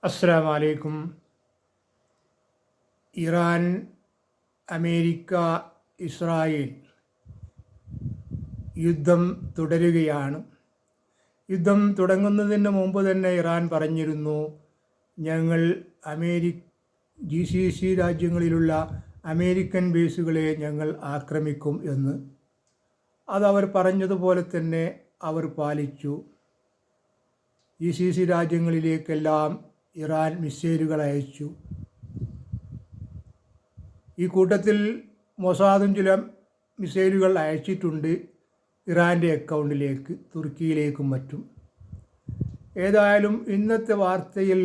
അസ്സലാമു അലൈക്കും. Iran, America, Israel യുദ്ധം തുടരുകയാണ്. യുദ്ധം തുടങ്ങുന്നതിന് മുമ്പ് തന്നെ ഇറാൻ പറഞ്ഞിരുന്നു, ഞങ്ങൾ GCC രാജ്യങ്ങളിലുള്ള അമേരിക്കൻ ബേസുകളെ ഞങ്ങൾ ആക്രമിക്കും എന്ന്. അതവർ പറഞ്ഞതുപോലെ തന്നെ അവർ പാലിച്ചു. GCC രാജ്യങ്ങളിലേക്കെല്ലാം ഇറാൻ മിസൈലുകൾ അയച്ചു. ഈ കൂട്ടത്തിൽ മൊസാദും ചില മിസൈലുകൾ അയച്ചിട്ടുണ്ട് ഇറാൻ്റെ അക്കൗണ്ടിലേക്ക്, തുർക്കിയിലേക്കും മറ്റും. ഏതായാലും ഇന്നത്തെ വാർത്തയിൽ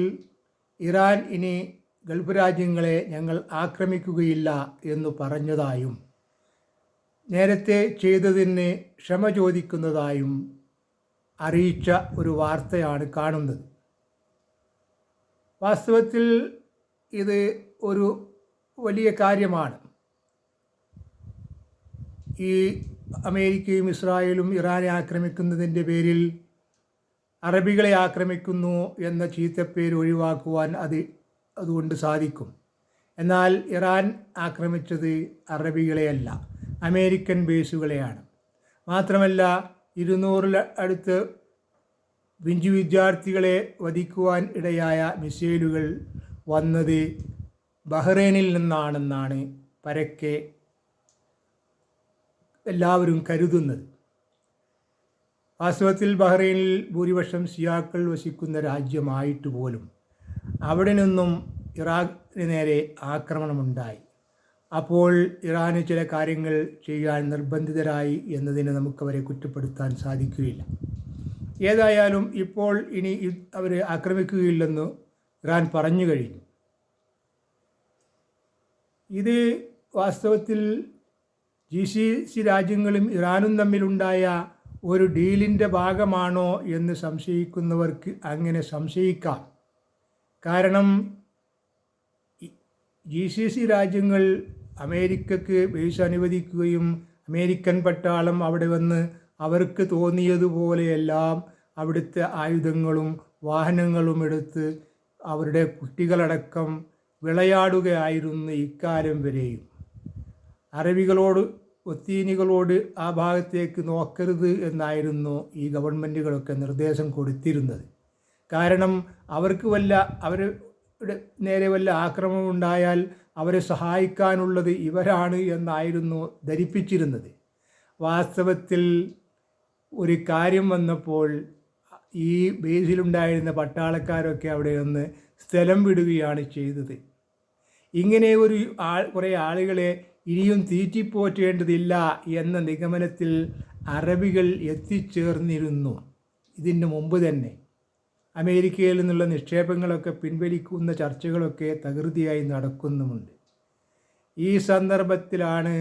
ഇറാൻ ഇനി ഗൾഫ് രാജ്യങ്ങളെ ഞങ്ങൾ ആക്രമിക്കുകയില്ല എന്ന് പറഞ്ഞതായും നേരത്തെ ചെയ്തതിന് ക്ഷമ ചോദിക്കുന്നതായും അറിയിച്ച ഒരു വാർത്തയാണ് കാണുന്നത്. വാസ്തവത്തിൽ ഇത് ഒരു വലിയ കാര്യമാണ്. ഈ അമേരിക്കയും ഇസ്രായേലും ഇറാനെ ആക്രമിക്കുന്നതിൻ്റെ പേരിൽ അറബികളെ ആക്രമിക്കുന്നു എന്ന ചീത്തപ്പേര് ഒഴിവാക്കുവാൻ അതുകൊണ്ട് സാധിക്കും. എന്നാൽ ഇറാൻ ആക്രമിച്ചത് അറബികളെയല്ല, അമേരിക്കൻ ബേസുകളെയാണ്. മാത്രമല്ല 200 അടുത്ത് ഫ്രഞ്ച് വിദ്യാർത്ഥികളെ വധിക്കുവാൻ ഇടയായ മിസൈലുകൾ വന്നത് ബഹ്റൈനിൽ നിന്നാണെന്നാണ് പരക്കെ എല്ലാവരും കരുതുന്നത്. വാസ്തവത്തിൽ ബഹ്റൈനിൽ ഭൂരിപക്ഷം ഷിയാക്കൾ വസിക്കുന്ന രാജ്യമായിട്ട് പോലും അവിടെ നിന്നും ഇറാഖിന് നേരെ ആക്രമണമുണ്ടായി. അപ്പോൾ ഇറാന് ചില കാര്യങ്ങൾ ചെയ്യാൻ നിർബന്ധിതരായി എന്നതിന് നമുക്കവരെ കുറ്റപ്പെടുത്താൻ സാധിക്കുകയില്ല. ഏതായാലും ഇപ്പോൾ ഇനി അവർ ആക്രമിക്കുകയില്ലെന്ന് ഇറാൻ പറഞ്ഞു കഴിഞ്ഞു. ഇത് വാസ്തവത്തിൽ GCC രാജ്യങ്ങളും ഇറാനും തമ്മിലുണ്ടായ ഒരു ഡീലിൻ്റെ ഭാഗമാണോ എന്ന് സംശയിക്കുന്നവർക്ക് അങ്ങനെ സംശയിക്കാം. കാരണം GCC രാജ്യങ്ങൾ അമേരിക്കക്ക് ബേസ് അനുവദിക്കുകയും അമേരിക്കൻ പട്ടാളം അവിടെ വന്ന് അവർക്ക് തോന്നിയതുപോലെയെല്ലാം അവിടുത്തെ ആയുധങ്ങളും വാഹനങ്ങളും എടുത്ത് അവരുടെ കുട്ടികളടക്കം വിളയാടുകയായിരുന്നു ഇക്കാലം വരെയും. അറബികളോട്, ഒത്തീനികളോട് ആ ഭാഗത്തേക്ക് നോക്കരുത് എന്നായിരുന്നു ഈ ഗവൺമെൻറ്റുകളൊക്കെ നിർദ്ദേശം കൊടുത്തിരുന്നത്. കാരണം അവരുടെ നേരെ വല്ല ആക്രമണം ഉണ്ടായാൽ അവരെ സഹായിക്കാനുള്ളത് ഇവരാണ് എന്നായിരുന്നു ധരിപ്പിച്ചിരുന്നത്. വാസ്തവത്തിൽ ഒരു കാര്യം വന്നപ്പോൾ ഈ ബേസിലുണ്ടായിരുന്ന പട്ടാളക്കാരൊക്കെ അവിടെ നിന്ന് സ്ഥലം വിടുകയാണ് ചെയ്തത്. ഇങ്ങനെ കുറേ ആളുകളെ ഇനിയും തീറ്റിപ്പോറ്റേണ്ടതില്ല എന്ന നിഗമനത്തിൽ അറബികൾ എത്തിച്ചേർന്നിരുന്നു. ഇതിന് മുമ്പ് തന്നെ അമേരിക്കയിൽ നിന്നുള്ള നിക്ഷേപങ്ങളൊക്കെ പിൻവലിക്കുന്ന ചർച്ചകളൊക്കെ തകൃതിയായി നടക്കുന്നുമുണ്ട്. ഈ സന്ദർഭത്തിലാണ്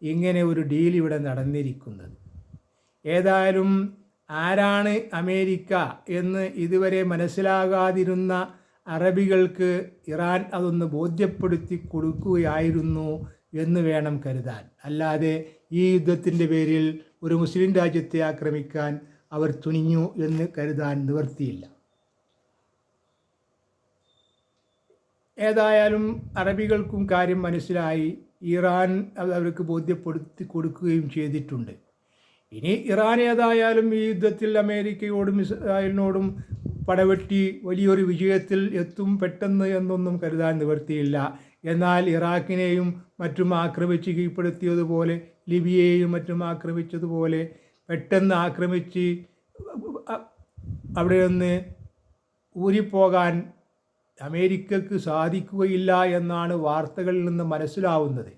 ഇങ്ങനെ ഒരു ഡീൽ ഇവിടെ നടന്നിരിക്കുന്നത്. ഏതായാലും ആരാണ് അമേരിക്ക എന്ന് ഇതുവരെ മനസ്സിലാകാതിരുന്ന അറബികൾക്ക് ഇറാൻ അതൊന്ന് ബോധ്യപ്പെടുത്തി കൊടുക്കുകയായിരുന്നു എന്ന് വേണം കരുതാൻ. അല്ലാതെ ഈ യുദ്ധത്തിൻ്റെ പേരിൽ ഒരു മുസ്ലിം രാജ്യത്തെ ആക്രമിക്കാൻ അവർ തുനിഞ്ഞു എന്ന് കരുതാൻ നിവൃത്തിയില്ല. ഏതായാലും അറബികൾക്കും കാര്യം മനസ്സിലായി. ഇറാൻ അവർക്ക് ബോധ്യപ്പെടുത്തി കൊടുക്കുകയും ചെയ്തിട്ടുണ്ട്. ഇനി ഇറാൻ ഏതായാലും ഈ യുദ്ധത്തിൽ അമേരിക്കയോടും ഇസ്രായേലിനോടും പടവെട്ടി വലിയൊരു വിജയത്തിൽ എത്തും പെട്ടെന്ന് എന്നൊന്നും കരുതാൻ നിവൃത്തിയില്ല. എന്നാൽ ഇറാഖിനെയും മറ്റും ആക്രമിച്ച് കീഴ്പ്പെടുത്തിയതുപോലെ, ലിബിയയെയും മറ്റും ആക്രമിച്ചതുപോലെ പെട്ടെന്ന് ആക്രമിച്ച് അവിടെ നിന്ന് ഊരിപ്പോകാൻ അമേരിക്കക്ക് സാധിക്കുകയില്ല എന്നാണ് വാർത്തകളിൽ നിന്ന് മനസ്സിലാവുന്നത്.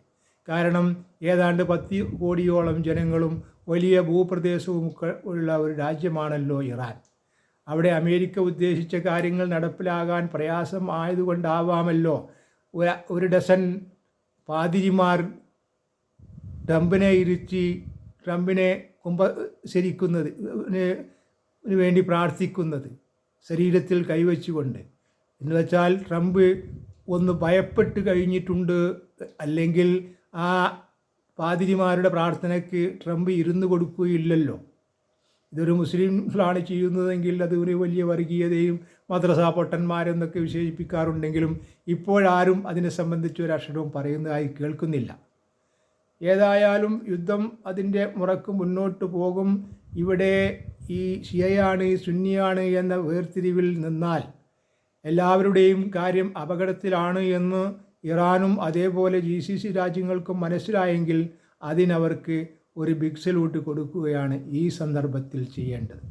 കാരണം ഏതാണ്ട് 10 കോടിയോളം ജനങ്ങളും വലിയ ഭൂപ്രദേശവും ഉള്ള ഒരു രാജ്യമാണല്ലോ ഇറാൻ. അവിടെ അമേരിക്ക ഉദ്ദേശിച്ച കാര്യങ്ങൾ നടപ്പിലാകാൻ പ്രയാസം ആയതുകൊണ്ടാവാമല്ലോ ഒരു ഡസൻ പാതിരിമാർ ട്രംപിനെ ഇരുത്തി ട്രംപിനെ കുമ്പസരിക്കുന്നതിന് വേണ്ടി പ്രാർത്ഥിക്കുന്നത്, ശരീരത്തിൽ കൈവച്ചുകൊണ്ട്. എന്ന് വെച്ചാൽ ട്രംപ് ഒന്ന് ഭയപ്പെട്ട് കഴിഞ്ഞിട്ടുണ്ട്, അല്ലെങ്കിൽ ആ പാതിരിമാരുടെ പ്രാർത്ഥനയ്ക്ക് ട്രംപ് ഇരുന്ന് കൊടുക്കുകയില്ലല്ലോ. ഇതൊരു മുസ്ലിംകളാണ് ചെയ്യുന്നതെങ്കിൽ അത് ഒരു വലിയ വർഗീയതയും മദ്രസ പൊട്ടന്മാരെന്നൊക്കെ വിശേഷിപ്പിക്കാറുണ്ടെങ്കിലും ഇപ്പോഴാരും അതിനെ സംബന്ധിച്ച് ഒരക്ഷരവും പറയുന്നതായി കേൾക്കുന്നില്ല. ഏതായാലും യുദ്ധം അതിൻ്റെ മുറക്ക് മുന്നോട്ട് പോകും. ഇവിടെ ഈ ഷിയയാണ് സുന്നിയാണ് എന്ന വേർതിരിവിൽ നിന്നാൽ എല്ലാവരുടെയും കാര്യം അപകടത്തിലാണ് എന്ന് ഇറാനും അതേപോലെ GCC രാജ്യങ്ങൾക്കും മനസ്സിലായെങ്കിൽ അതിനവർക്ക് ഒരു ബിഗ് സല്യൂട്ട് കൊടുക്കുകയാണ് ഈ സന്ദർഭത്തിൽ ചെയ്യേണ്ടത്.